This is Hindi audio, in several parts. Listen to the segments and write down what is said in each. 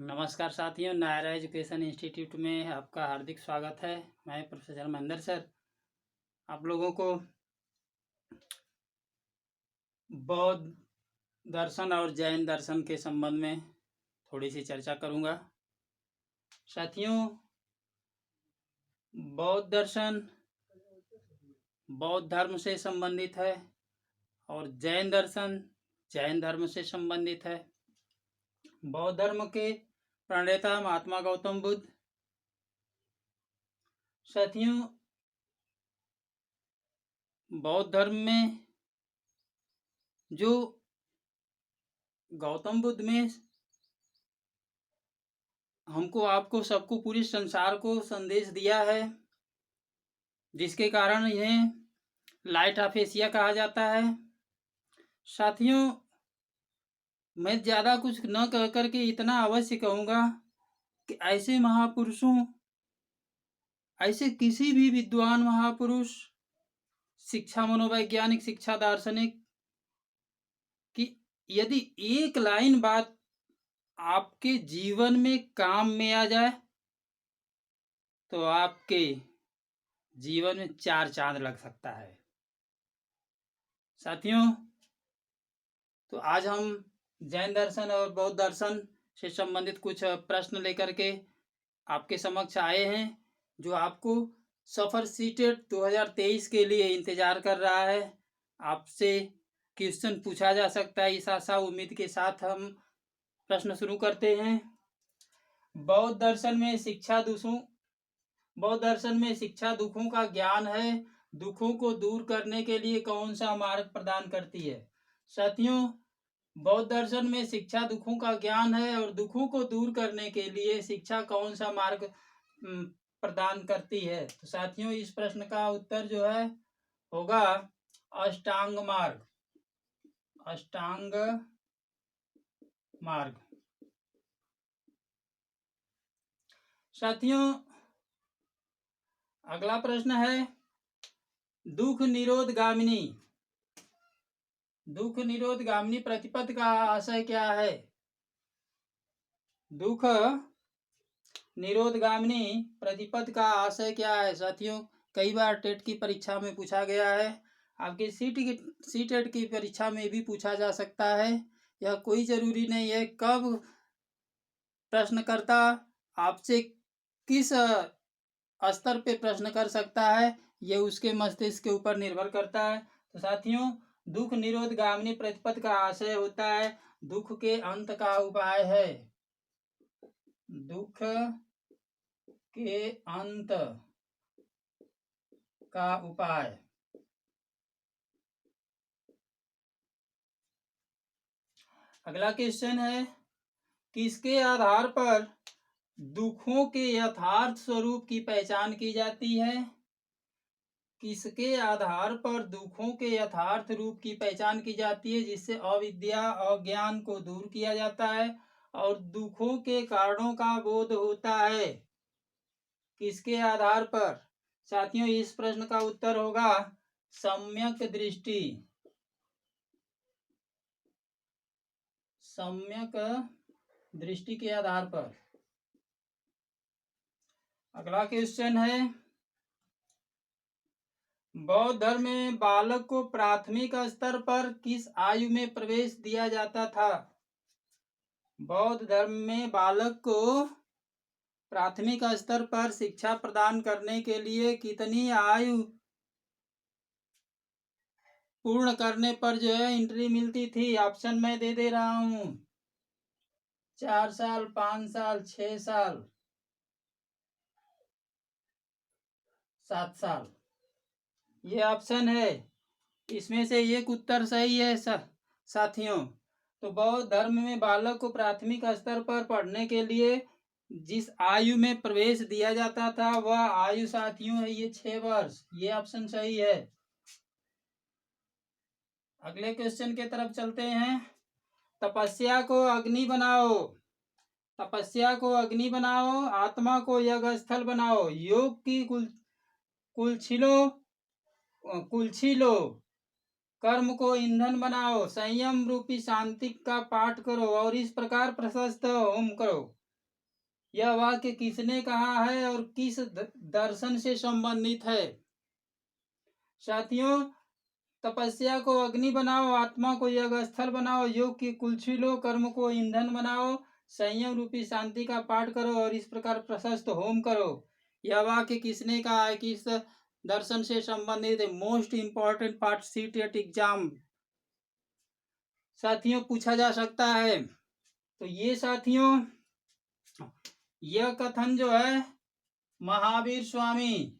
नमस्कार साथियों, नायरा एजुकेशन इंस्टीट्यूट में आपका हार्दिक स्वागत है। मैं प्रोफेसर महेंद्र सर आप लोगों को बौद्ध दर्शन और जैन दर्शन के संबंध में थोड़ी सी चर्चा करूंगा। साथियों, बौद्ध दर्शन बौद्ध धर्म से संबंधित है और जैन दर्शन जैन धर्म से संबंधित है। बौद्ध धर्म के प्रणेता महात्मा गौतम बुद्ध। साथियों, बौद्ध धर्म में जो गौतम बुद्ध में हमको आपको सबको पूरे संसार को संदेश दिया है, जिसके कारण इन्हें लाइट ऑफ एशिया कहा जाता है। साथियों, मैं ज़्यादा कुछ न कह करके इतना अवश्य कहूँगा कि ऐसे महापुरुषों, ऐसे किसी भी विद्वान महापुरुष, शिक्षा मनोवैज्ञानिक, शिक्षा दार्शनिक कि यदि एक लाइन बात आपके जीवन में काम में आ जाए तो आपके जीवन में 4 चांद लग सकता है। साथियों, तो आज हम जैन दर्शन और बौद्ध दर्शन से संबंधित कुछ प्रश्न लेकर के आपके समक्ष आए हैं, जो आपको सफर सीटेट 2023 के लिए इंतजार कर रहा है। आपसे क्वेश्चन पूछा जा सकता है। इस आशा उम्मीद के साथ हम प्रश्न शुरू करते हैं। बौद्ध दर्शन में शिक्षा दुखों का ज्ञान है। दुखों को दूर करने के लिए कौन सा मार्ग प्रदान करती है? साथियों, बौद्ध दर्शन में शिक्षा दुखों का ज्ञान है और दुखों को दूर करने के लिए शिक्षा कौन सा मार्ग प्रदान करती है? तो साथियों, इस प्रश्न का उत्तर जो है होगा अष्टांग मार्ग। अष्टांग मार्ग। साथियों, अगला प्रश्न है दुख निरोध गामिनी प्रतिपद का आशय क्या है? दुख निरोध गामिनी प्रतिपद का आशय क्या है? साथियों, कई बार टेट की परीक्षा में पूछा गया है। आपके सीटेट की परीक्षा में भी पूछा जा सकता है। यह कोई जरूरी नहीं है कब प्रश्नकर्ता आपसे किस स्तर पे प्रश्न कर सकता है, यह उसके मस्तिष्क के ऊपर निर्भर करता है। तो साथियों, दुख निरोध गामिनी प्रतिपद का आशय होता है दुख के अंत का उपाय है। दुख के अंत का उपाय। अगला क्वेश्चन है किसके आधार पर दुखों के यथार्थ स्वरूप की पहचान की जाती है? किसके आधार पर दुखों के यथार्थ रूप की पहचान की जाती है, जिससे अविद्या अज्ञान को दूर किया जाता है और दुखों के कारणों का बोध होता है? किसके आधार पर? साथियों, इस प्रश्न का उत्तर होगा सम्यक दृष्टि। सम्यक दृष्टि के आधार पर। अगला क्वेश्चन है बौद्ध धर्म में बालक को प्राथमिक स्तर पर किस आयु में प्रवेश दिया जाता था? बौद्ध धर्म में बालक को प्राथमिक स्तर पर शिक्षा प्रदान करने के लिए कितनी आयु पूर्ण करने पर जो है एंट्री मिलती थी? ऑप्शन मैं दे दे रहा हूं। 4 साल, 5 साल, 6 साल, 7 साल। ये ऑप्शन है, इसमें से एक उत्तर सही है साथियों। तो बौद्ध धर्म में बालक को प्राथमिक स्तर पर पढ़ने के लिए जिस आयु में प्रवेश दिया जाता था वह आयु साथियों है ये 6 वर्ष। ये ऑप्शन सही है। अगले क्वेश्चन के तरफ चलते हैं। तपस्या को अग्नि बनाओ। तपस्या को अग्नि बनाओ, आत्मा को यज्ञ स्थल बनाओ, योग की कुलछी लो, कर्म को ईंधन बनाओ, संयम रूपी शांति का पाठ करो और इस प्रकार प्रशस्त होम करो। यह वाक्य किसने कहा है और किस दर्शन से संबंधित है? साथियों, तपस्या को अग्नि बनाओ, आत्मा को यज्ञ स्थल बनाओ, योग की कुल्छी लो, कर्म को ईंधन बनाओ, संयम रूपी शांति का पाठ करो और इस प्रकार प्रशस्त होम करो। यह वाक्य किसने कहा है, किस दर्शन से संबंधित है? Most important part CTET exam साथियों पूछा जा सकता है। तो ये साथियों, यह कथन जो है महावीर स्वामी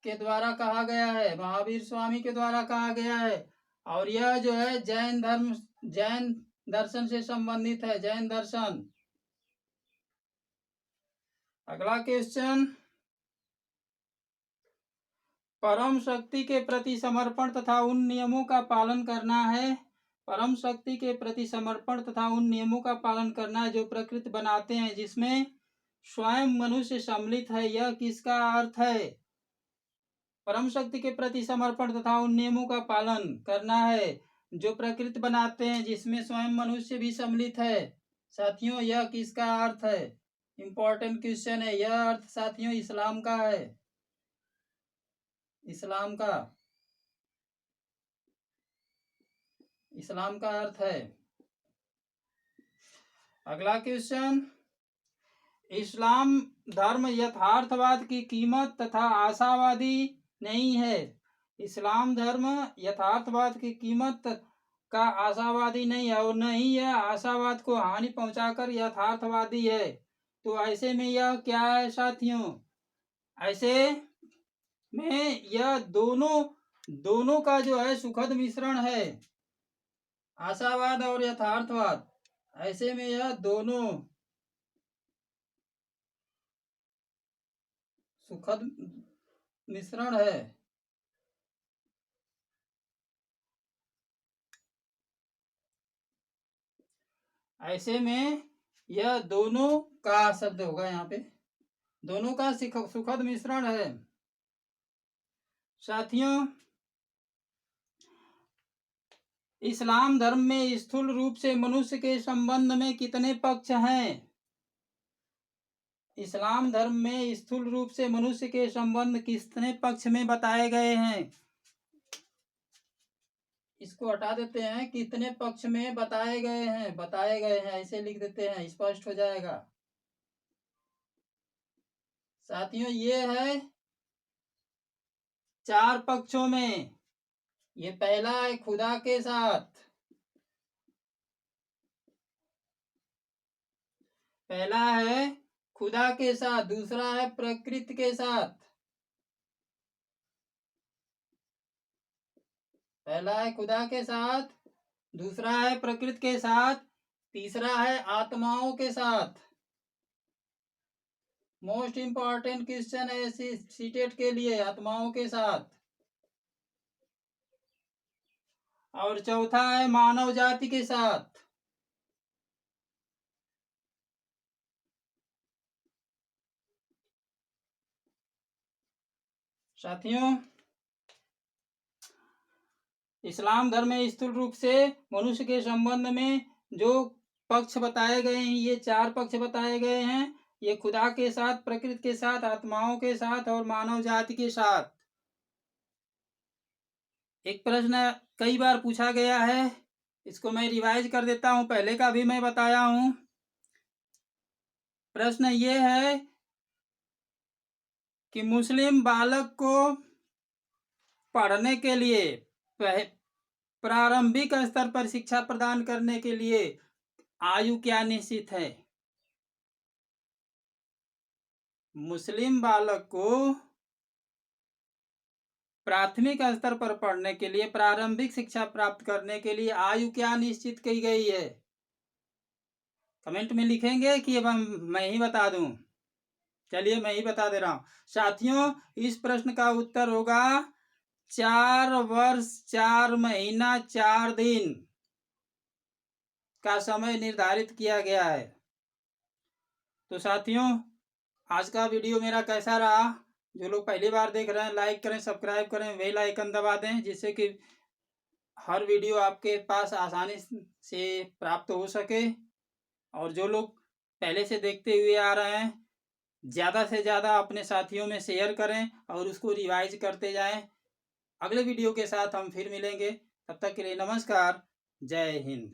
के द्वारा कहा गया है, महावीर स्वामी के द्वारा कहा गया है। और यह जो है जैन दर्शन से संबंधित है, जैन दर्शन। अगला क्वेश्चन, परम शक्ति के प्रति समर्पण तथा उन नियमों का पालन करना है। परम शक्ति के प्रति समर्पण तथा उन नियमों का पालन करना है जो प्रकृति बनाते हैं, जिसमें स्वयं मनुष्य सम्मिलित है। यह किसका अर्थ है? परम शक्ति के प्रति समर्पण तथा उन नियमों का पालन करना है जो प्रकृति बनाते हैं, जिसमें स्वयं मनुष्य भी सम्मिलित है। साथियों, यह किसका अर्थ है? इंपॉर्टेंट क्वेश्चन है। यह अर्थ साथियों इस्लाम का है, इस्लाम का अर्थ है। अगला क्वेश्चन, इस्लाम धर्म यथार्थवाद की कीमत तथा आशावादी नहीं है। इस्लाम धर्म यथार्थवाद की कीमत का आशावादी नहीं है और न ही यह आशावाद को हानि पहुंचाकर यथार्थवादी है। तो ऐसे में यह क्या है साथियों? ऐसे में यह दोनों का जो है सुखद मिश्रण है, आशावाद और यथार्थवाद। ऐसे में यह दोनों सुखद मिश्रण है। ऐसे में यह दोनों का शब्द होगा, यहाँ पे दोनों का सुखद मिश्रण है। साथियों, इस्लाम धर्म में स्थूल रूप से मनुष्य के संबंध में कितने पक्ष हैं? इस्लाम धर्म में स्थूल रूप से मनुष्य के संबंध कितने पक्ष में बताए गए हैं? इसको हटा देते हैं, कितने पक्ष में बताए गए हैं, ऐसे लिख देते हैं, स्पष्ट हो जाएगा। साथियों, ये है 4 पक्षों में। ये पहला है खुदा के साथ, पहला है खुदा के साथ, दूसरा है प्रकृति के साथ, पहला है खुदा के साथ, दूसरा है प्रकृति के साथ, तीसरा है आत्माओं के साथ। मोस्ट इंपॉर्टेंट क्वेश्चन है सीटेट के लिए, आत्माओं के साथ। और चौथा है मानव जाति के साथ। साथियों, इस्लाम धर्म में स्थूल रूप से मनुष्य के संबंध में जो पक्ष बताए गए हैं, ये 4 पक्ष बताए गए हैं। ये खुदा के साथ, प्रकृति के साथ, आत्माओं के साथ और मानव जाति के साथ। एक प्रश्न कई बार पूछा गया है, इसको मैं रिवाइज कर देता हूं, पहले का भी मैं बताया हूं। प्रश्न ये है कि मुस्लिम बालक को पढ़ने के लिए, प्रारंभिक स्तर पर शिक्षा प्रदान करने के लिए आयु क्या निश्चित है? मुस्लिम बालक को प्राथमिक स्तर पर पढ़ने के लिए, प्रारंभिक शिक्षा प्राप्त करने के लिए आयु क्या निश्चित की गई है? कमेंट में लिखेंगे कि अब मैं ही बता दूं? चलिए मैं ही बता दे रहा हूं। साथियों, इस प्रश्न का उत्तर होगा 4 वर्ष 4 महीना 4 दिन का समय निर्धारित किया गया है। तो साथियों, आज का वीडियो मेरा कैसा रहा? जो लोग पहली बार देख रहे हैं, लाइक करें, सब्सक्राइब करें, बेल आइकन दबा दें, जिससे कि हर वीडियो आपके पास आसानी से प्राप्त हो सके। और जो लोग पहले से देखते हुए आ रहे हैं, ज़्यादा से ज़्यादा अपने साथियों में शेयर करें और उसको रिवाइज करते जाएं। अगले वीडियो के साथ हम फिर मिलेंगे। तब तक के लिए नमस्कार। जय हिंद।